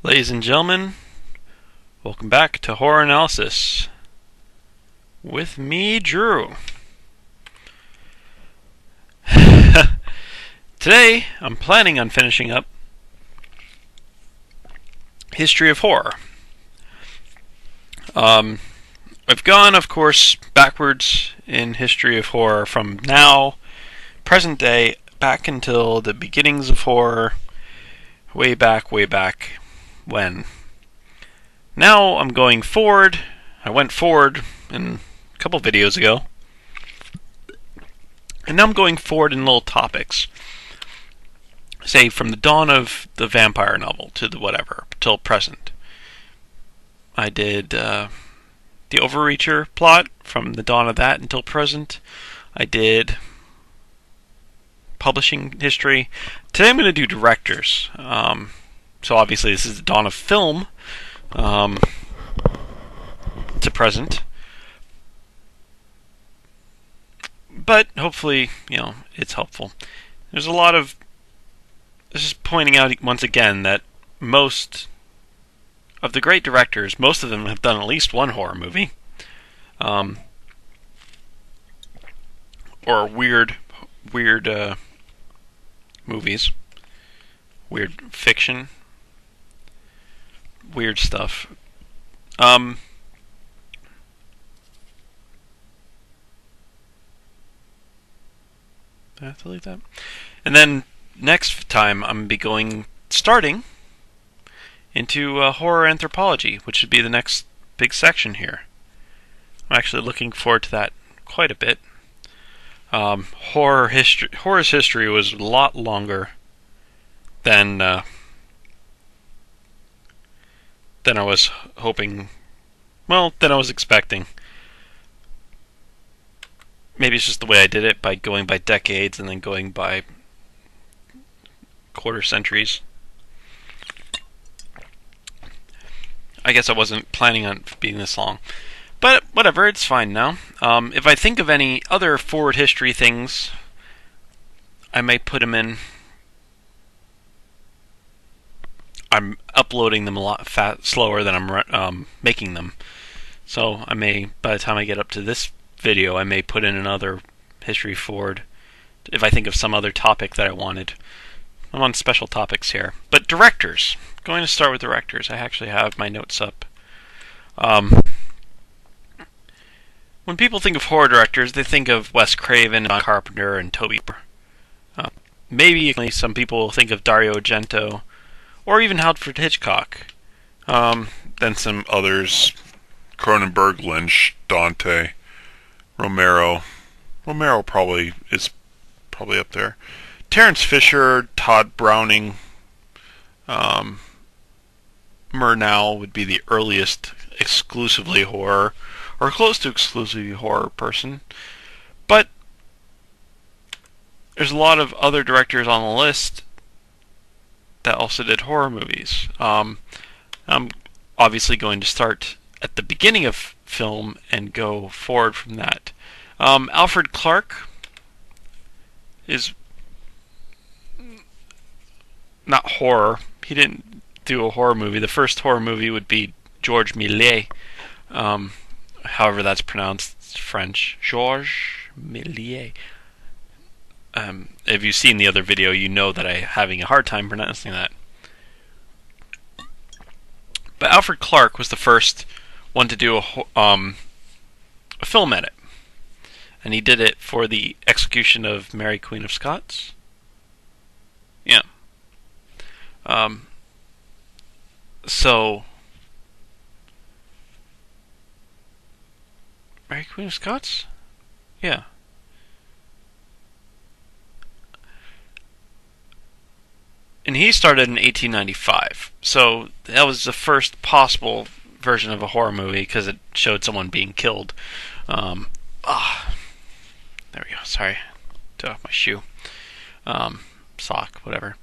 Ladies and gentlemen, welcome back to Horror Analysis with me, Drew. Today, I'm planning on finishing up History of Horror. I've gone, of course, backwards in History of Horror from now, present day, back until the beginnings of horror, way back when. Now I'm going forward. I went forward in a couple videos ago. And now I'm going forward in little topics. Say from the dawn of the vampire novel to the whatever, till present. I did the overreacher plot from the dawn of that until present. I did publishing history. Today I'm going to do directors. So obviously this is the dawn of film to present. But hopefully, it's helpful. There's a lot of... This is pointing out once again that most of the great directors, most of them have done at least one horror movie. Or weird movies. Weird fiction. Weird stuff. I have to leave that. And then next time I'm going to be starting into horror anthropology, which would be the next big section here. I'm actually looking forward to that quite a bit. Horror's history was a lot longer than I was hoping. Well, than I was expecting. Maybe it's just the way I did it, by going by decades and then going by quarter centuries. I guess I wasn't planning on being this long. But whatever, it's fine now. If I think of any other forward history things, I may put them in. I'm uploading them a lot slower than I'm making them. So I may, by the time I get up to this video, I may put in another history forward if I think of some other topic that I wanted. I'm on special topics here. But directors. Going to start with directors. I actually have my notes up. When people think of horror directors, they think of Wes Craven, John Carpenter, and Toby. Maybe some people will think of Dario Argento, or even Alfred Hitchcock. Then some others: Cronenberg, Lynch, Dante, Romero. Romero is probably up there. Terence Fisher, Todd Browning, Murnau would be the earliest exclusively horror, or close to exclusively horror person. But there's a lot of other directors on the list that also did horror movies. I'm obviously going to start at the beginning of film and go forward from that. Alfred Clark is not horror. He didn't do a horror movie. The first horror movie would be Georges Méliès. However that's pronounced. It's French. Georges Méliès. If you've seen the other video, you know that I'm having a hard time pronouncing that. But Alfred Clark was the first one to do a film edit. And he did it for the execution of Mary, Queen of Scots. Yeah. So Mary, Queen of Scots? Yeah. And he started in 1895. So that was the first possible version of a horror movie because it showed someone being killed. There we go. Sorry. Took off my shoe. Sock, whatever.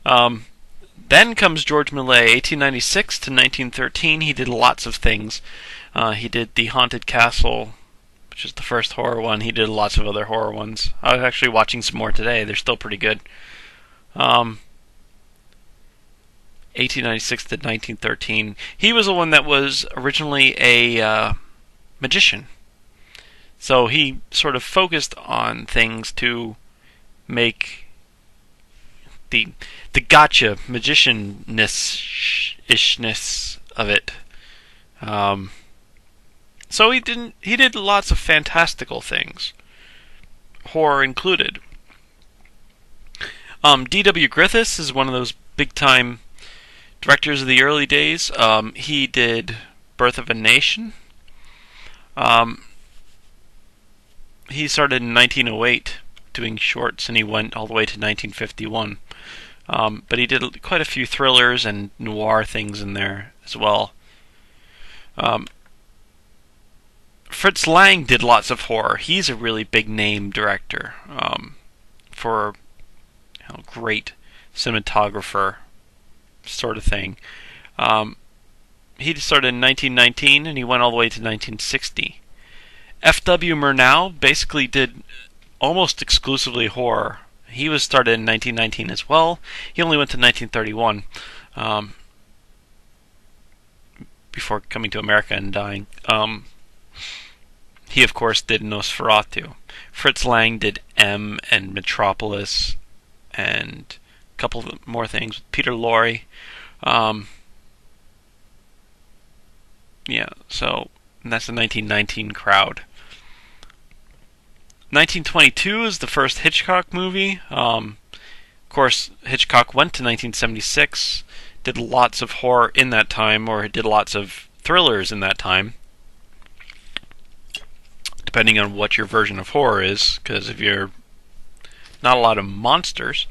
Then comes Georges Méliès, 1896 to 1913. He did lots of things. He did The Haunted Castle, which is the first horror one. He did lots of other horror ones. I was actually watching some more today. They're still pretty good. 1896 to 1913. He was the one that was originally a magician. So he sort of focused on things to make the gotcha magician-ishness of it. So he did lots of fantastical things, horror included. D.W. Griffiths is one of those big-time directors of the early days. He did Birth of a Nation. He started in 1908 doing shorts, and he went all the way to 1951. But he did quite a few thrillers and noir things in there as well. Fritz Lang did lots of horror. He's a really big name director for great cinematographer sort of thing. He started in 1919 and he went all the way to 1960. F.W. Murnau basically did almost exclusively horror. He was started in 1919 as well. He only went to 1931 before coming to America and dying. He, of course, did Nosferatu. Fritz Lang did M and Metropolis and a couple of more things. Peter Lorre. Yeah, so that's the 1919 crowd. 1922 is the first Hitchcock movie. Of course, Hitchcock went to 1976, did lots of horror in that time, or did lots of thrillers in that time, depending on what your version of horror is, because if you're not a lot of monsters,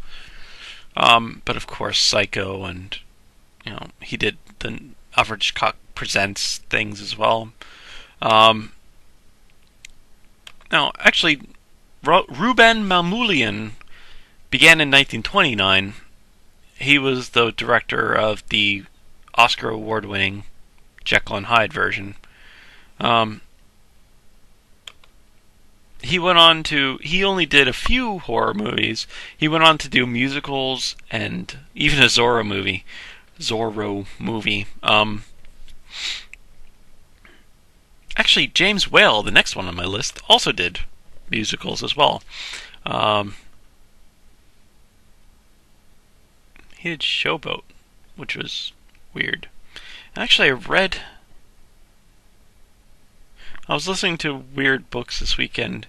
but of course Psycho, and he did the Alfred Hitchcock Presents things as well. Now, actually, Ruben Mamoulian began in 1929. He was the director of the Oscar award-winning Jekyll and Hyde version. He only did a few horror movies. He went on to do musicals and even a Zorro movie. Actually, James Whale, the next one on my list, also did musicals as well. He did Showboat, which was weird. Actually, I was listening to weird books this weekend.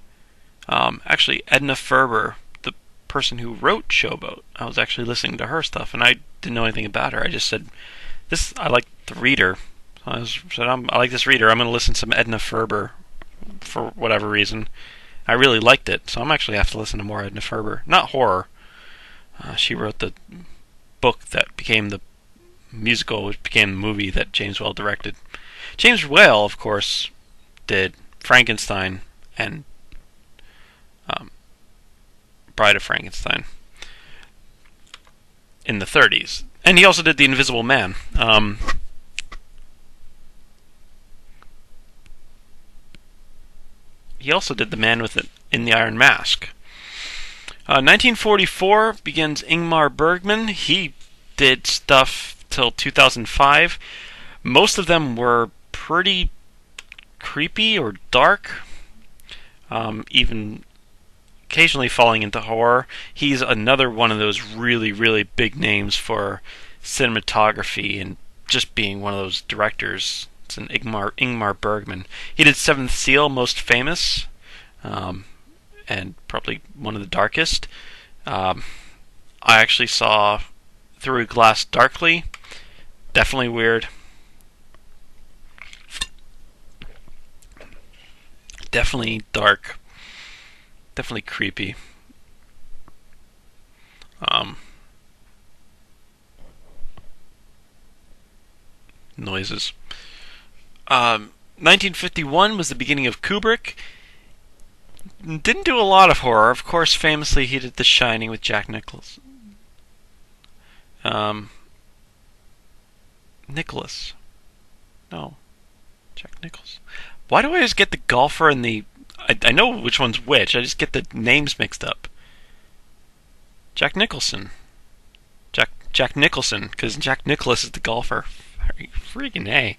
Actually, Edna Ferber, the person who wrote Showboat, I was actually listening to her stuff, and I didn't know anything about her. I just said, I like the reader. I like this reader. I'm going to listen to some Edna Ferber for whatever reason. I really liked it, so I'm actually have to listen to more Edna Ferber. Not horror. She wrote the book that became the musical, which became the movie that James Whale directed. James Whale, of course, did Frankenstein and Bride of Frankenstein in the 30s. And he also did The Invisible Man. He also did The Man in the Iron Mask. 1944 begins Ingmar Bergman. He did stuff till 2005. Most of them were pretty creepy or dark, even occasionally falling into horror. He's another one of those really, really big names for cinematography and just being one of those directors. It's an Ingmar Bergman. He did Seventh Seal, most famous, and probably one of the darkest. I actually saw Through a Glass Darkly. Definitely weird. Definitely dark. Definitely creepy. Noises. 1951 was the beginning of Kubrick. Didn't do a lot of horror. Of course, famously, he did The Shining with Jack Nicholson. Nicholas. No. Jack Nicholson. Why do I always get the golfer and the... I know which one's which. I just get the names mixed up. Jack Nicholson. Jack Nicholson, because Jack Nicklaus is the golfer. Freaking A.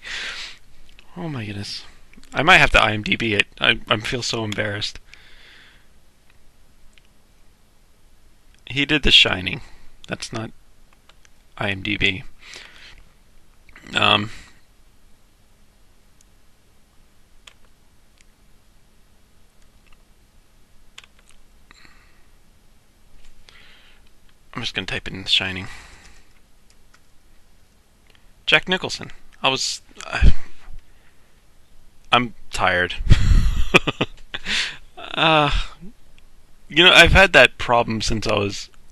Oh my goodness. I might have to IMDb it. I feel so embarrassed. He did The Shining. That's not IMDb. I'm just gonna type in The Shining. Jack Nicholson. I'm tired. uh, I've had that problem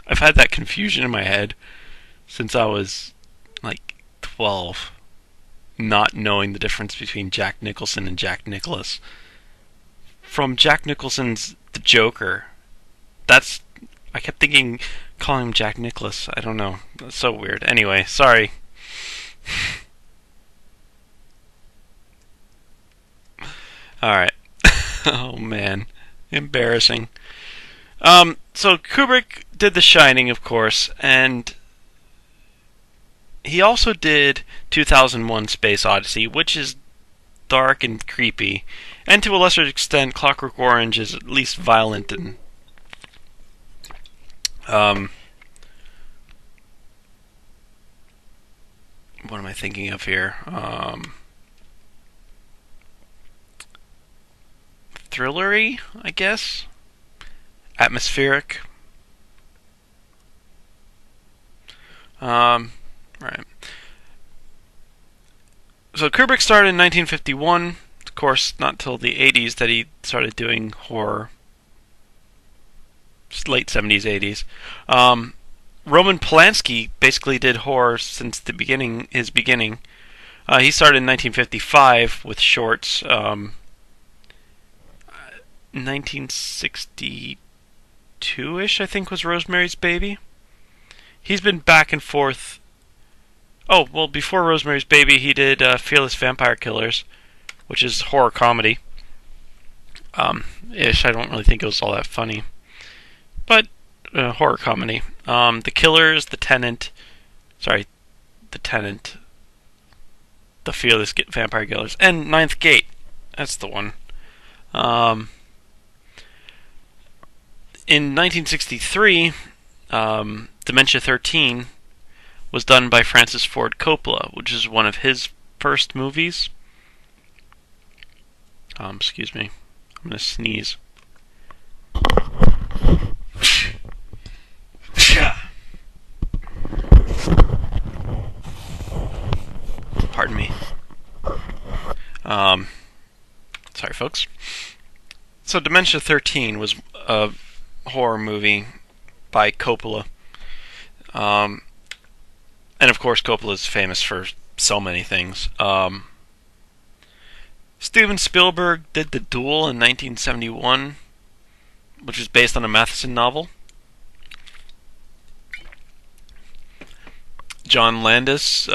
I've had that confusion in my head since I was like 12, not knowing the difference between Jack Nicholson and Jack Nicholas. From Jack Nicholson's The Joker, I kept calling him Jack Nicholas. I don't know. That's so weird. Anyway, sorry. Alright. Oh man. Embarrassing. So Kubrick did The Shining, of course, and he also did 2001 Space Odyssey, which is dark and creepy, and to a lesser extent, Clockwork Orange is at least violent and what am I thinking of here? Thrillery, I guess. Atmospheric. Right. So Kubrick started in 1951. Of course, not till the 80s that he started doing horror. Late 70s, 80s. Roman Polanski basically did horror since his beginning. He started in 1955 with shorts. 1962-ish, I think, was Rosemary's Baby. He's been back and forth. Oh, well, before Rosemary's Baby, he did Fearless Vampire Killers, which is horror comedy. Ish, I don't really think it was all that funny. But, horror comedy. The Killers, The Tenant, The Fearless Vampire Killers, and Ninth Gate. That's the one. In 1963, Dementia 13 was done by Francis Ford Coppola, which is one of his first movies. Excuse me. I'm going to sneeze. Pardon me. Sorry, folks. So, Dementia 13 was a horror movie by Coppola. And of course, Coppola is famous for so many things. Steven Spielberg did The Duel in 1971, which is based on a Matheson novel. John Landis,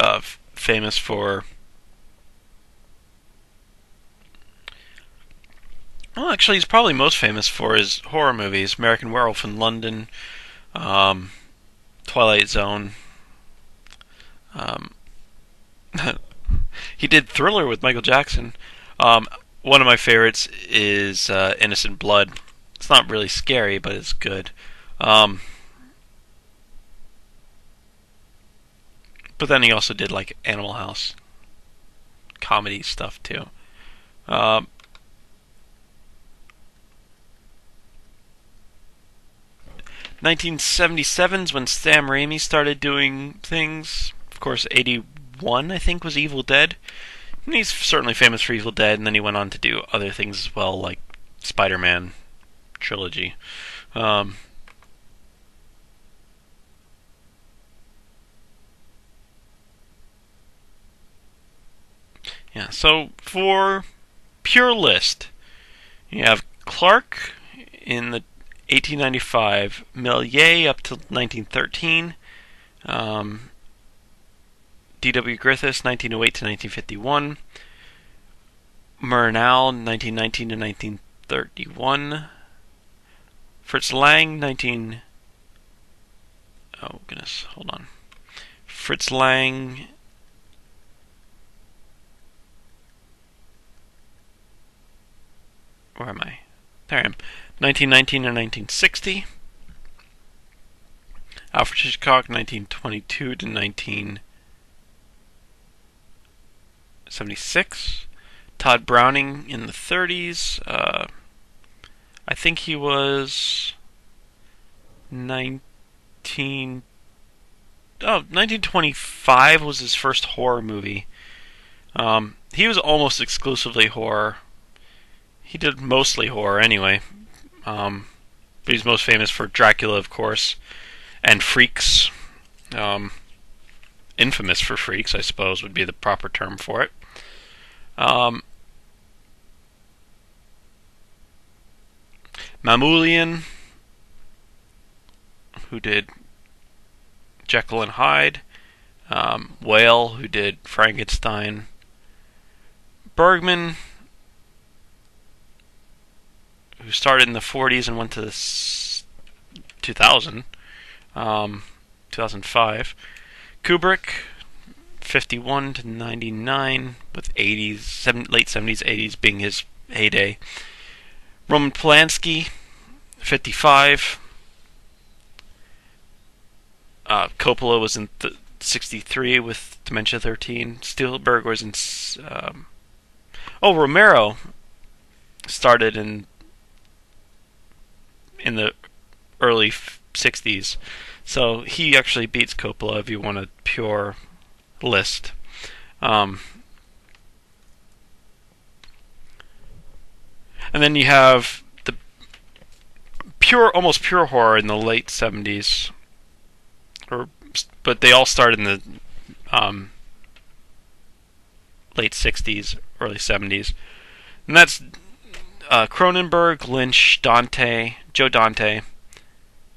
famous for... Well, actually, he's probably most famous for his horror movies. American Werewolf in London, Twilight Zone. He did Thriller with Michael Jackson. One of my favorites is Innocent Blood. It's not really scary, but it's good. But then he also did like Animal House comedy stuff too. 1977's when Sam Raimi started doing things. Of course, 81 I think was Evil Dead. And he's certainly famous for Evil Dead, and then he went on to do other things as well, like Spider-Man trilogy. Yeah, so for pure list, you have Clark in the 1895, Méliès up till 1913, D.W. Griffiths 1908 to 1951, Murnau 1919 to 1931, Fritz Lang Oh goodness, hold on. Fritz Lang. Where am I? There I am. 1919 and 1960. Alfred Hitchcock, 1922 to 1976. Todd Browning in the 30s. I think he was 1925 was his first horror movie. He was almost exclusively horror. He did mostly horror anyway. But he's most famous for Dracula, of course, and Freaks. Infamous for Freaks, I suppose, would be the proper term for it. Mamoulian, who did Jekyll and Hyde. Whale, who did Frankenstein. Bergman, who started in the 40s and went to the 2000, 2005. Kubrick, 51 to 99, with late 70s, 80s being his heyday. Roman Polanski, 55. Coppola was in 63 with Dementia 13. Spielberg was in... Romero started in the early 60s. So he actually beats Coppola if you want a pure list. And then you have the almost pure horror in the late 70s. But they all started in the late 60s, early 70s. And that's Cronenberg, Lynch, Joe Dante,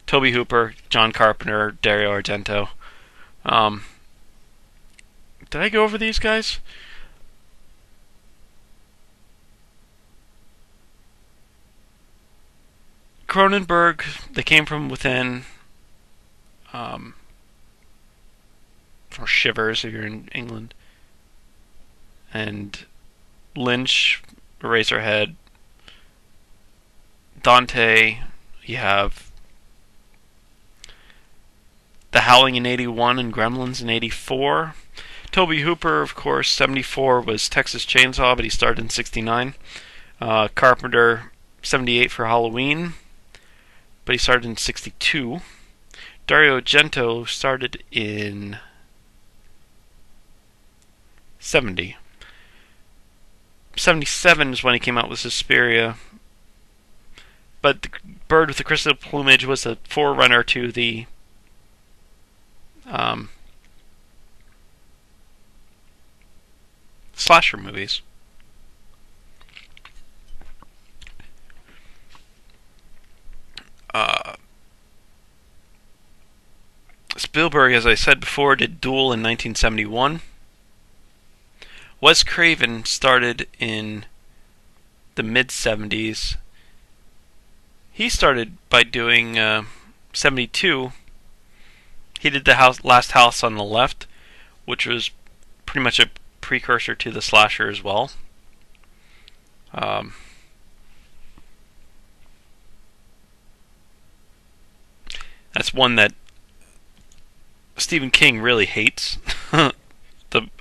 Tobe Hooper, John Carpenter, Dario Argento. Did I go over these guys? Cronenberg, They Came From Within, or Shivers if you're in England. And Lynch, Eraserhead. Dante, you have The Howling in 81 and Gremlins in 84. Tobe Hooper, of course, 74 was Texas Chainsaw, but he started in 69. Carpenter, 78 for Halloween, but he started in 62. Dario Argento started in 70. 77 is when he came out with Suspiria. But The Bird with the Crystal Plumage was a forerunner to the slasher movies. Spielberg, as I said before, did Duel in 1971. Wes Craven started in the mid-70s. He started by doing 72. He did the Last House on the Left, which was pretty much a precursor to the slasher as well. That's one that Stephen King really hates. The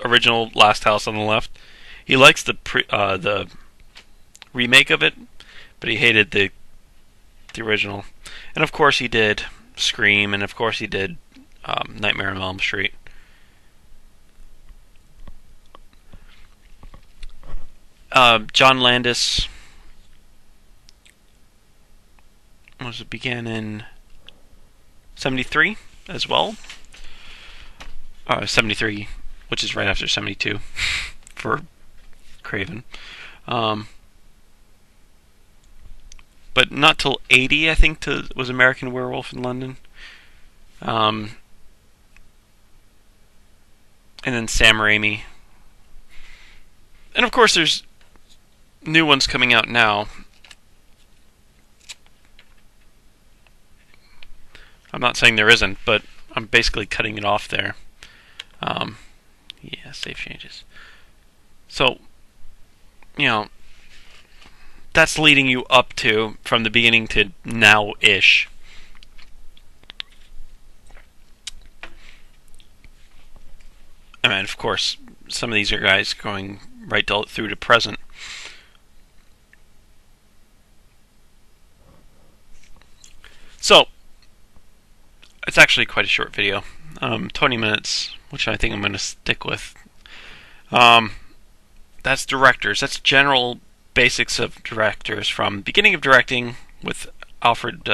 original Last House on the Left. He likes the remake of it, but he hated the original. And of course he did Scream, and of course he did Nightmare on Elm Street. John Landis began in 73 as well. 73, which is right after 72 for Craven. But not till 80, I think, was American Werewolf in London. And then Sam Raimi. And of course there's new ones coming out now. I'm not saying there isn't, but I'm basically cutting it off there. Yeah, save changes. So, you know, that's leading you up to, from the beginning to now-ish. I mean, of course, some of these are guys going right through to present. So, it's actually quite a short video. 20 minutes, which I think I'm going to stick with. That's directors. That's general basics of directors from beginning of directing with Alfred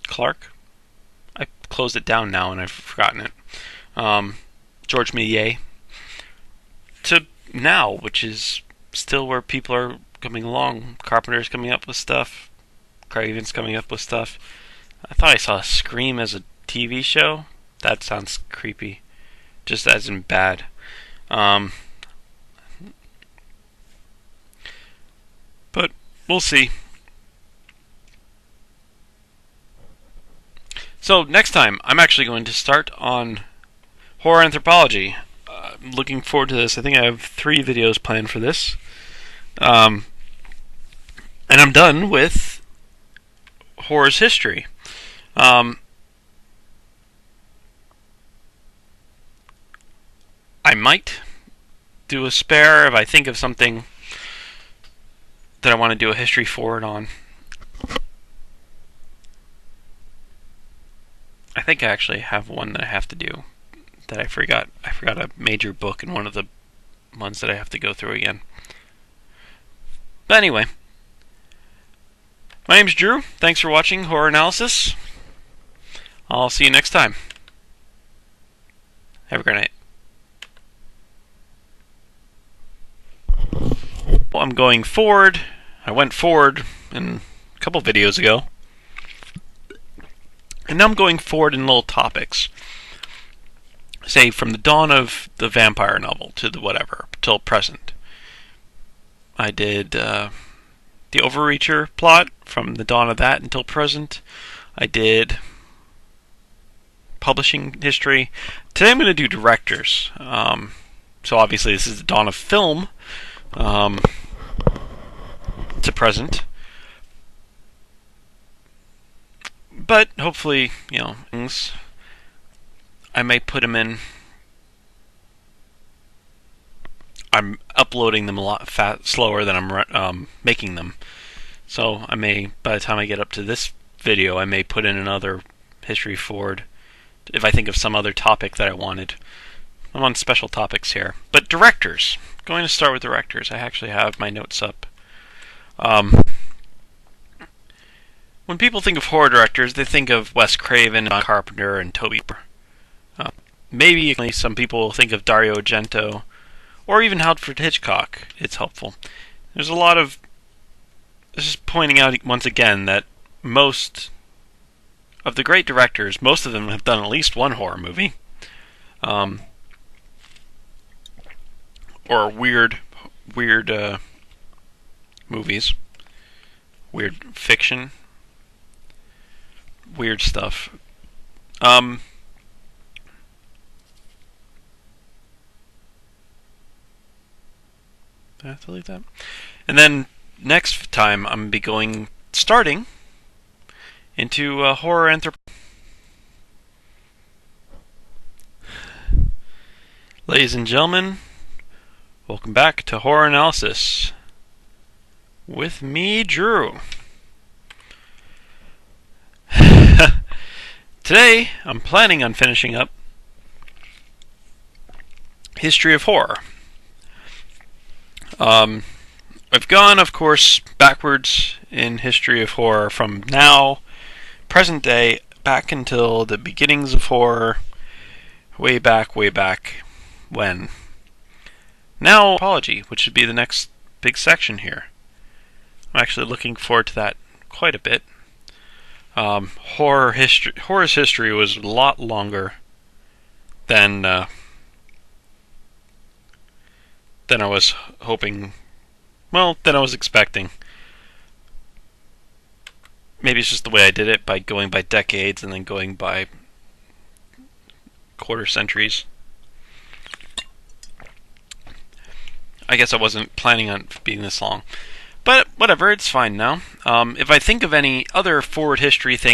Clark. I closed it down now and I've forgotten it. George Méliès to now, which is still where people are coming along. Carpenter's coming up with stuff. Craven's coming up with stuff. I thought I saw Scream as a TV show. That sounds creepy. Just as in bad. But we'll see. So next time, I'm actually going to start on horror anthropology. I'm looking forward to this. I think I have 3 videos planned for this. And I'm done with horror's history. I might do a spare if I think of something that I want to do a history forward on. I think I actually have one that I have to do that I forgot. I forgot a major book in one of the ones that I have to go through again. But anyway, my name's Drew. Thanks for watching Horror Analysis. I'll see you next time. Have a great night. Well, I'm going forward. I went forward in a couple videos ago. And now I'm going forward in little topics. Say, from the dawn of the vampire novel to the whatever, till present. I did the overreacher plot from the dawn of that until present. I did publishing history. Today I'm going to do directors. So obviously this is the dawn of film to present. But hopefully, things I may put them in. I'm uploading them a lot slower than I'm making them. So I may, by the time I get up to this video, I may put in another history forward if I think of some other topic that I wanted. I'm on special topics here. But directors. Going to start with directors. I actually have my notes up. When people think of horror directors, they think of Wes Craven, John Carpenter, and Toby. Maybe some people will think of Dario Argento, or even Alfred Hitchcock. It's helpful. There's a lot of... This is pointing out once again that most of the great directors, most of them have done at least one horror movie. Or weird movies. Weird fiction. Weird stuff. I have to leave that. And then next time I'm going to be starting into horror anthropology. Ladies and gentlemen, welcome back to Horror Analysis with me, Drew. Today, I'm planning on finishing up History of Horror. I've gone, of course, backwards in History of Horror from now, present day, back until the beginnings of horror, way back when. Now, apology, which should be the next big section here. I'm actually looking forward to that quite a bit. Horror's history was a lot longer than I was hoping. Well, than I was expecting. Maybe it's just the way I did it, by going by decades and then going by quarter centuries. I guess I wasn't planning on being this long. But whatever, it's fine now. If I think of any other forward history things